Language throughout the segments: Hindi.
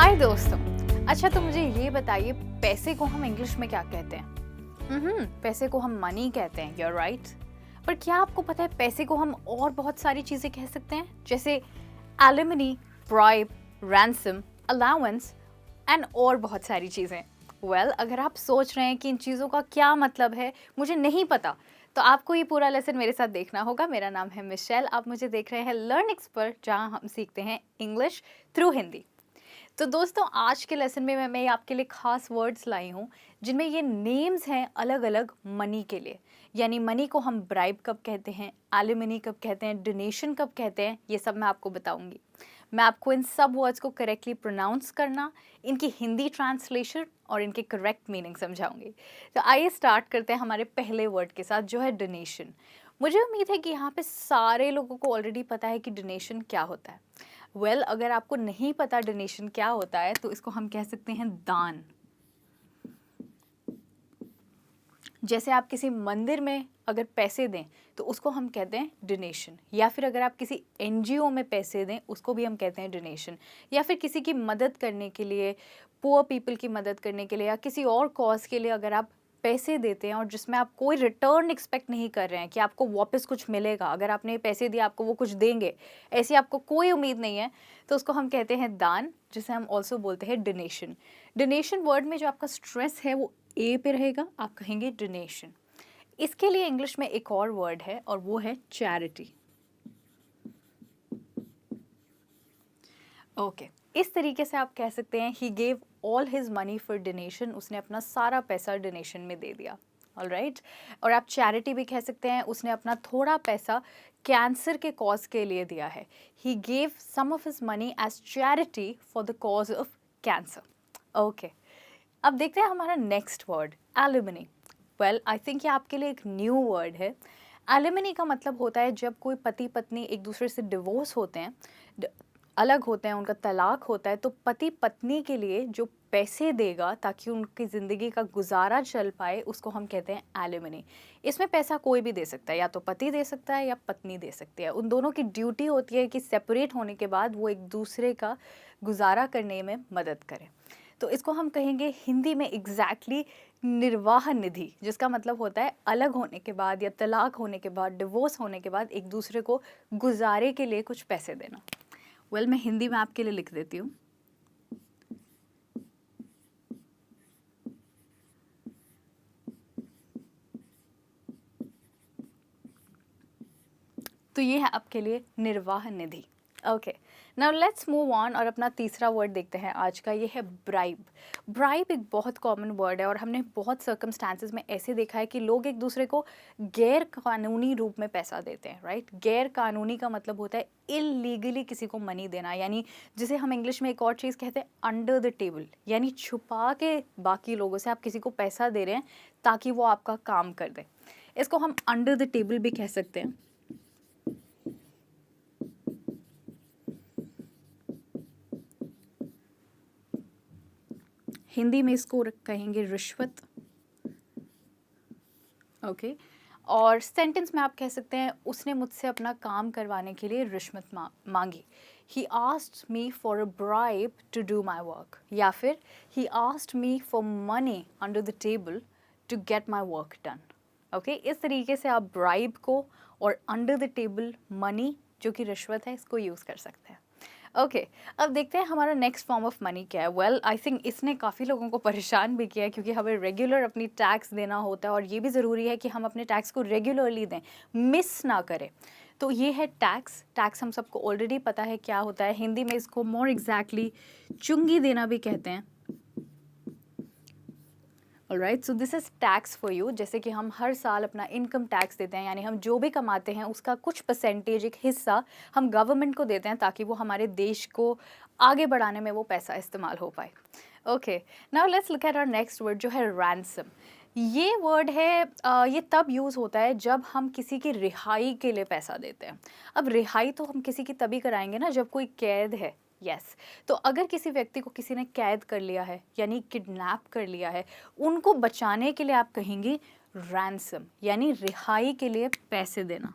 हाय दोस्तों। अच्छा तो मुझे ये बताइए, पैसे को हम इंग्लिश में क्या कहते हैं? पैसे को हम मनी कहते हैं, यूर राइट। पर क्या आपको पता है पैसे को हम और बहुत सारी चीज़ें कह सकते हैं, जैसे alimony, bribe, ransom, allowance and और बहुत सारी चीज़ें। अगर आप सोच रहे हैं कि इन चीज़ों का क्या मतलब है, मुझे नहीं पता, तो आपको ये पूरा लेसन मेरे साथ देखना होगा। मेरा नाम है मिशेल, आप मुझे देख रहे हैं लर्न एक्सपर्ट, जहाँ हम सीखते हैं इंग्लिश थ्रू हिंदी। तो दोस्तों, आज के लेसन में मैं आपके लिए खास वर्ड्स लाई हूँ जिनमें ये नेम्स हैं अलग अलग मनी के लिए। यानी मनी को हम ब्राइब कब कहते हैं, एलिमनी कब कहते हैं, डोनेशन कब कहते हैं, ये सब मैं आपको बताऊंगी। मैं आपको इन सब वर्ड्स को करेक्टली प्रोनाउंस करना, इनकी हिंदी ट्रांसलेशन और इनके करेक्ट मीनिंग समझाऊंगी। तो आइए स्टार्ट करते हैं हमारे पहले वर्ड के साथ, जो है डोनेशन। मुझे उम्मीद है कि यहाँ पे सारे लोगों को ऑलरेडी पता है कि डोनेशन क्या होता है। अगर आपको नहीं पता डोनेशन क्या होता है, तो इसको हम कह सकते हैं दान। जैसे आप किसी मंदिर में अगर पैसे दें तो उसको हम कहते हैं डोनेशन, या फिर अगर आप किसी एनजीओ में पैसे दें उसको भी हम कहते हैं डोनेशन, या फिर किसी की मदद करने के लिए, पुअर पीपल की मदद करने के लिए, या किसी और कॉज के लिए अगर आप पैसे देते हैं और जिसमें आप कोई रिटर्न एक्सपेक्ट नहीं कर रहे हैं कि आपको वापस कुछ मिलेगा, अगर आपने पैसे दिए आपको वो कुछ देंगे, ऐसी आपको कोई उम्मीद नहीं है, तो उसको हम कहते हैं दान, जिसे हम ऑल्सो बोलते हैं डोनेशन। डोनेशन वर्ड में जो आपका स्ट्रेस है वो ए पे रहेगा, आप कहेंगे डोनेशन। इसके लिए इंग्लिश में एक और वर्ड है और वो है चैरिटी। ओके, इस तरीके से आप कह सकते हैं he gave all his money for donation, उसने अपना सारा पैसा डोनेशन में दे दिया। All right. और आप चैरिटी भी कह सकते हैं, उसने अपना थोड़ा पैसा कैंसर के कॉज के लिए दिया है। He gave some of his money as charity for the cause of cancer. Okay, अब देखते हैं हमारा next word, alimony. I think ये आपके लिए एक न्यू वर्ड है। एलिमनी का मतलब होता है जब कोई पति पत्नी एक दूसरे से डिवोर्स होते हैं, अलग होते हैं, उनका तलाक होता है, तो पति पत्नी के लिए जो पैसे देगा ताकि उनकी ज़िंदगी का गुजारा चल पाए, उसको हम कहते हैं एलिमनी। इसमें पैसा कोई भी दे सकता है, या तो पति दे सकता है या पत्नी दे सकती है। उन दोनों की ड्यूटी होती है कि सेपरेट होने के बाद वो एक दूसरे का गुजारा करने में मदद करें। तो इसको हम कहेंगे हिंदी में एग्जैक्टली निर्वाह निधि, जिसका मतलब होता है अलग होने के बाद या तलाक होने के बाद, डिवोर्स होने के बाद एक दूसरे को गुजारे के लिए कुछ पैसे देना। मैं हिंदी में आपके लिए लिख देती हूँ। तो ये है आपके लिए निर्वाह निधि। Okay, now let's move on और अपना तीसरा वर्ड देखते हैं आज का, ये है ब्राइब। ब्राइब एक बहुत कॉमन वर्ड है और हमने बहुत सर्कमस्टांसेस में ऐसे देखा है कि लोग एक दूसरे को गैर कानूनी रूप में पैसा देते हैं, राइट। गैर कानूनी का मतलब होता है इलीगली किसी को मनी देना, यानी जिसे हम इंग्लिश में एक और चीज़ कहते हैं अंडर द टेबल, यानी छुपा के बाकी लोगों से आप किसी को पैसा दे रहे हैं ताकि वो आपका काम कर दे। इसको हम अंडर द टेबल भी कह सकते हैं। हिंदी में इसको कहेंगे रिश्वत। ओके, और सेंटेंस में आप कह सकते हैं उसने मुझसे अपना काम करवाने के लिए रिश्वत मांगी। He asked me for a bribe to do my work, या फिर he asked me for money under the table to get my work done. Okay, इस तरीके से आप ब्राइब को और अंडर द टेबल मनी, जो कि रिश्वत है, इसको यूज़ कर सकते हैं। ओके, अब देखते हैं हमारा नेक्स्ट फॉर्म ऑफ मनी क्या है। आई थिंक इसने काफ़ी लोगों को परेशान भी किया है, क्योंकि हमें रेगुलर अपनी टैक्स देना होता है और ये भी ज़रूरी है कि हम अपने टैक्स को रेगुलरली दें, मिस ना करें। तो ये है टैक्स। टैक्स हम सबको ऑलरेडी पता है क्या होता है। हिंदी में इसको मोर एग्जैक्टली चुंगी देना भी कहते हैं। Alright, so this is tax for you. जैसे कि हम हर साल अपना इनकम टैक्स देते हैं, यानी हम जो भी कमाते हैं उसका कुछ परसेंटेज, एक हिस्सा हम गवर्नमेंट को देते हैं ताकि वो हमारे देश को आगे बढ़ाने में वो पैसा इस्तेमाल हो पाए। Okay, now let's look at our next word, जो है रैंसम। ये वर्ड है, ये तब यूज़ होता है जब हम किसी की रिहाई के लिए पैसा देते हैं। अब रिहाई तो हम किसी की तभी कराएंगे ना जब कोई कैद है। यस, तो अगर किसी व्यक्ति को किसी ने कैद कर लिया है, यानी किडनैप कर लिया है, उनको बचाने के लिए आप कहेंगे रैंसम, यानी रिहाई के लिए पैसे देना।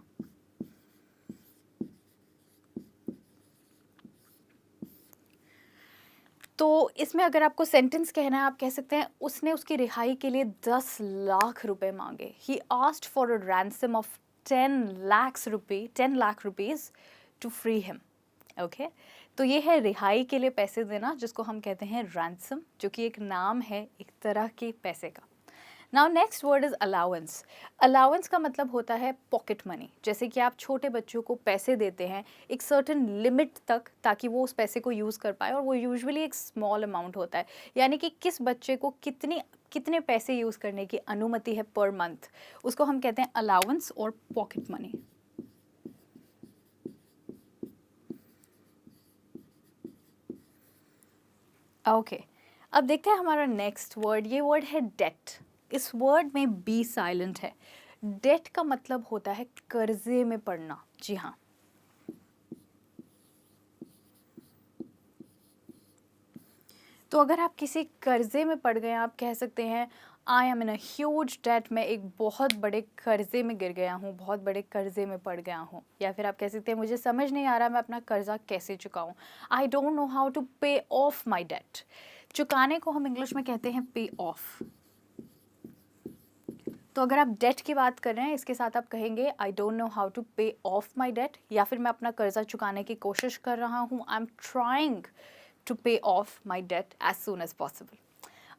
तो इसमें अगर आपको सेंटेंस कहना है, आप कह सकते हैं उसने उसकी रिहाई के लिए 10 लाख रुपए मांगे। He asked for a ransom of 10 lakh rupees to free him. Okay, तो ये है रिहाई के लिए पैसे देना, जिसको हम कहते हैं रैंसम, जो कि एक नाम है एक तरह के पैसे का। Now next word is allowance. Allowance का मतलब होता है पॉकेट मनी। जैसे कि आप छोटे बच्चों को पैसे देते हैं एक सर्टेन लिमिट तक, ताकि वो उस पैसे को यूज़ कर पाए, और वो यूजुअली एक स्मॉल अमाउंट होता है, यानी कि किस बच्चे को कितने पैसे यूज़ करने की अनुमति है पर मंथ, उसको हम कहते हैं अलाउंस और पॉकेट मनी। ओके, अब देखते हैं हमारा नेक्स्ट वर्ड। ये वर्ड है डेट। इस वर्ड में बी साइलेंट है। डेट का मतलब होता है कर्जे में पड़ना। जी हाँ, तो अगर आप किसी कर्जे में पड़ गए, आप कह सकते हैं I am in a huge debt. मैं एक बहुत बड़े कर्जे में गिर गया हूँ, बहुत बड़े कर्जे में पड़ गया हूँ। या फिर आप कह सकते हैं मुझे समझ नहीं आ रहा मैं अपना कर्जा कैसे चुकाऊँ। I don't know how to pay off my debt. चुकाने को हम इंग्लिश में कहते हैं पे ऑफ। तो अगर आप डेट की बात कर रहे हैं, इसके साथ आप कहेंगे I don't know how to pay off my debt, या फिर मैं अपना कर्जा चुकाने की कोशिश कर रहा हूँ, I am trying to pay off my debt as soon as possible.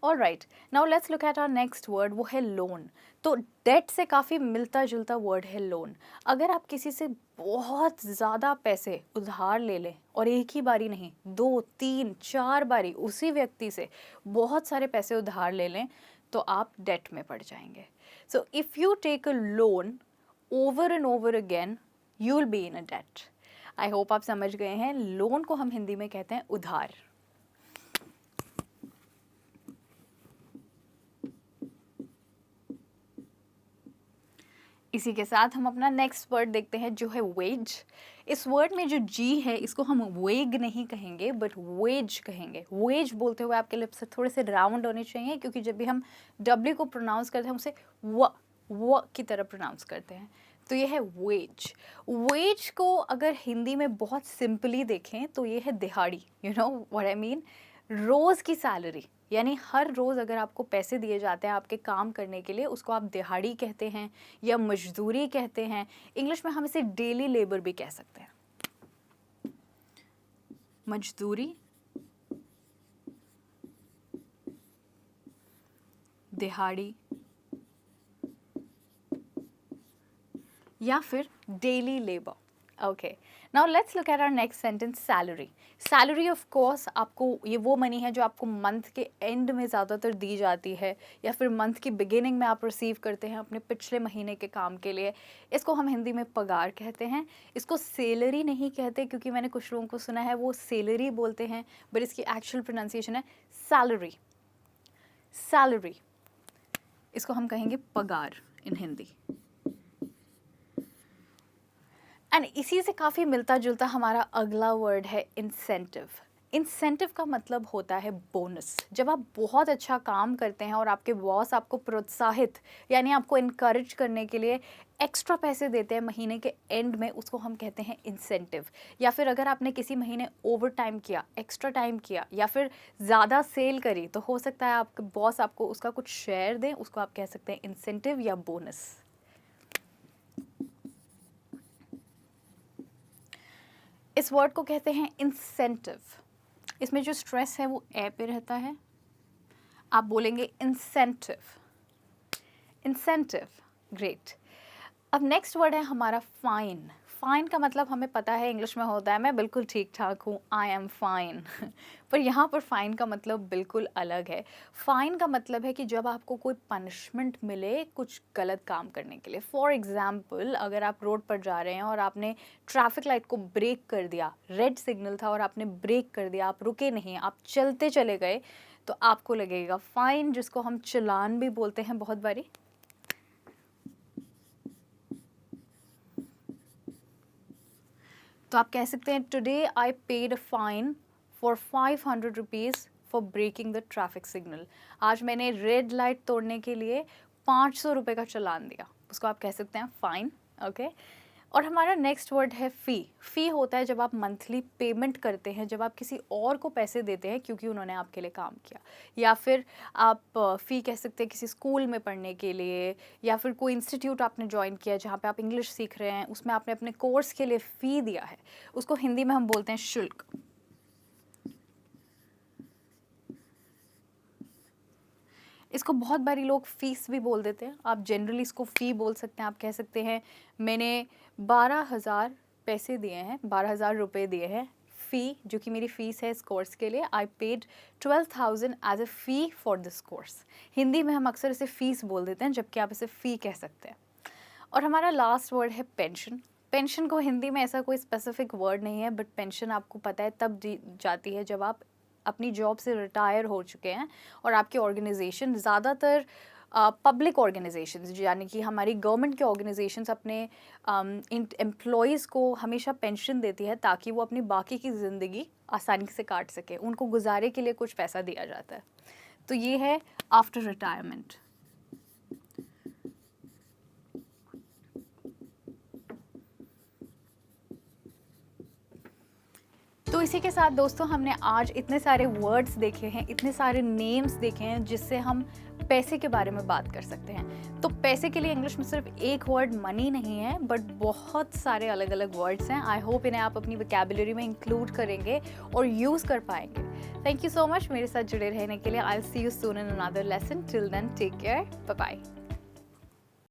All right, now let's look at our next word, वो है लोन। तो डेट से काफ़ी मिलता जुलता वर्ड है लोन। अगर आप किसी से बहुत ज़्यादा पैसे उधार ले लें, और एक ही बारी नहीं, 2 3 4 बारी उसी व्यक्ति से बहुत सारे पैसे उधार ले लें, तो आप डेट में पड़ जाएंगे। So if you take a loan over and over again, you will be in a debt. I hope आप समझ गए हैं। लोन को हम हिंदी में कहते हैं उधार। इसी के साथ हम अपना नेक्स्ट वर्ड देखते हैं, जो है वेज। इस वर्ड में जो जी है, इसको हम वेग नहीं कहेंगे बट वेज कहेंगे। वेज बोलते हुए आपके लिप्स थोड़े से राउंड होने चाहिए, क्योंकि जब भी हम डब्ल्यू को प्रोनाउंस करते हैं हम उसे व की तरह प्रोनाउंस करते हैं। तो ये है वेज। वेज को अगर हिंदी में बहुत सिंपली देखें तो ये है दिहाड़ी। You know what I mean, रोज़ की सैलरी। यानी हर रोज़ अगर आपको पैसे दिए जाते हैं आपके काम करने के लिए, उसको आप दिहाड़ी कहते हैं या मजदूरी कहते हैं। इंग्लिश में हम इसे डेली लेबर भी कह सकते हैं। मजदूरी, दिहाड़ी, या फिर daily labour. Okay, now let's look at our next sentence, salary. Salary of course आपको, ये वो मनी है जो आपको मंथ के एंड में ज़्यादातर दी जाती है, या फिर मंथ की बिगिनिंग में आप रिसीव करते हैं अपने पिछले महीने के काम के लिए। इसको हम हिंदी में पगार कहते हैं। इसको सैलरी नहीं कहते, क्योंकि मैंने कुछ लोगों को सुना है वो सैलरी बोलते हैं, बट इसकी एक्चुअल प्रोनाउंसिएशन है सैलरी। सैलरी, इसको हम कहेंगे पगार इन हिंदी। एंड इसी से काफ़ी मिलता जुलता हमारा अगला वर्ड है इंसेंटिव। इंसेंटिव का मतलब होता है बोनस। जब आप बहुत अच्छा काम करते हैं और आपके बॉस आपको प्रोत्साहित, यानी आपको इनकरेज करने के लिए एक्स्ट्रा पैसे देते हैं महीने के एंड में, उसको हम कहते हैं इंसेंटिव। या फिर अगर आपने किसी महीने ओवर टाइम किया, एक्स्ट्रा टाइम किया, या फिर ज़्यादा सेल करी, तो हो सकता है आपके बॉस आपको उसका कुछ शेयर दें, उसको आप कह सकते हैं इंसेंटिव या बोनस। इस वर्ड को कहते हैं इंसेंटिव। इसमें जो स्ट्रेस है वो ए पे रहता है। आप बोलेंगे इंसेंटिव, इंसेंटिव। ग्रेट। अब नेक्स्ट वर्ड है हमारा फाइन। फाइन का मतलब हमें पता है इंग्लिश में होता है मैं बिल्कुल ठीक ठाक हूँ, आई एम फाइन। पर यहाँ पर फ़ाइन का मतलब बिल्कुल अलग है। फ़ाइन का मतलब है कि जब आपको कोई पनिशमेंट मिले कुछ गलत काम करने के लिए। फॉर एग्ज़ाम्पल, अगर आप रोड पर जा रहे हैं और आपने ट्रैफिक लाइट को ब्रेक कर दिया, रेड सिग्नल था और आपने ब्रेक कर दिया, आप रुके नहीं, आप चलते चले गए, तो आपको लगेगा फ़ाइन, जिसको हम चालान भी बोलते हैं बहुत बारी। तो आप कह सकते हैं today I paid a fine for 500 rupees for breaking the traffic signal. आज मैंने रेड लाइट तोड़ने के लिए 500 रुपये का चालान दिया, उसको आप कह सकते हैं फ़ाइन। ओके, और हमारा नेक्स्ट वर्ड है फ़ी। फ़ी होता है जब आप मंथली पेमेंट करते हैं, जब आप किसी और को पैसे देते हैं क्योंकि उन्होंने आपके लिए काम किया, या फिर आप फ़ी कह सकते हैं किसी स्कूल में पढ़ने के लिए, या फिर कोई इंस्टीट्यूट आपने ज्वाइन किया जहाँ पे आप इंग्लिश सीख रहे हैं, उसमें आपने अपने कोर्स के लिए फ़ी दिया है, उसको हिंदी में हम बोलते हैं शुल्क। इसको बहुत बारी लोग फ़ीस भी बोल देते हैं, आप जनरली इसको फ़ी बोल सकते हैं। आप कह सकते हैं मैंने 12,000 पैसे दिए हैं, 12,000 रुपये दिए हैं, फ़ी जो कि मेरी फ़ीस है इस कोर्स के लिए। I paid 12,000 as a fee for this course. Hindi में हम अक्सर इसे फ़ीस बोल देते हैं, जबकि आप इसे फ़ी कह सकते हैं। और हमारा लास्ट वर्ड है पेंशन। पेंशन को हिंदी में ऐसा कोई स्पेसिफिक वर्ड नहीं है, बट पेंशन आपको पता है तब दी जाती है जब आप अपनी जॉब से रिटायर हो चुके हैं और आपके ऑर्गेनाइजेशन, ज़्यादातर पब्लिक ऑर्गेनाइजेशंस यानी कि हमारी गवर्नमेंट के ऑर्गेनाइजेशंस अपने एम्प्लॉयज़ को हमेशा पेंशन देती है ताकि वो अपनी बाकी की ज़िंदगी आसानी से काट सके, उनको गुजारे के लिए कुछ पैसा दिया जाता है। तो ये है आफ्टर रिटायरमेंट। तो इसी के साथ दोस्तों हमने आज इतने सारे वर्ड्स देखे हैं, इतने सारे नेम्स देखे हैं जिससे हम पैसे के बारे में बात कर सकते हैं। तो पैसे के लिए इंग्लिश में सिर्फ एक वर्ड मनी नहीं है, बट बहुत सारे अलग अलग वर्ड्स हैं। आई होप इन्हें आप अपनी वोकैबुलरी में इंक्लूड करेंगे और यूज़ कर पाएंगे। थैंक यू सो मच मेरे साथ जुड़े रहने के लिए। I will see you soon in another lesson. Till then take care, bye bye.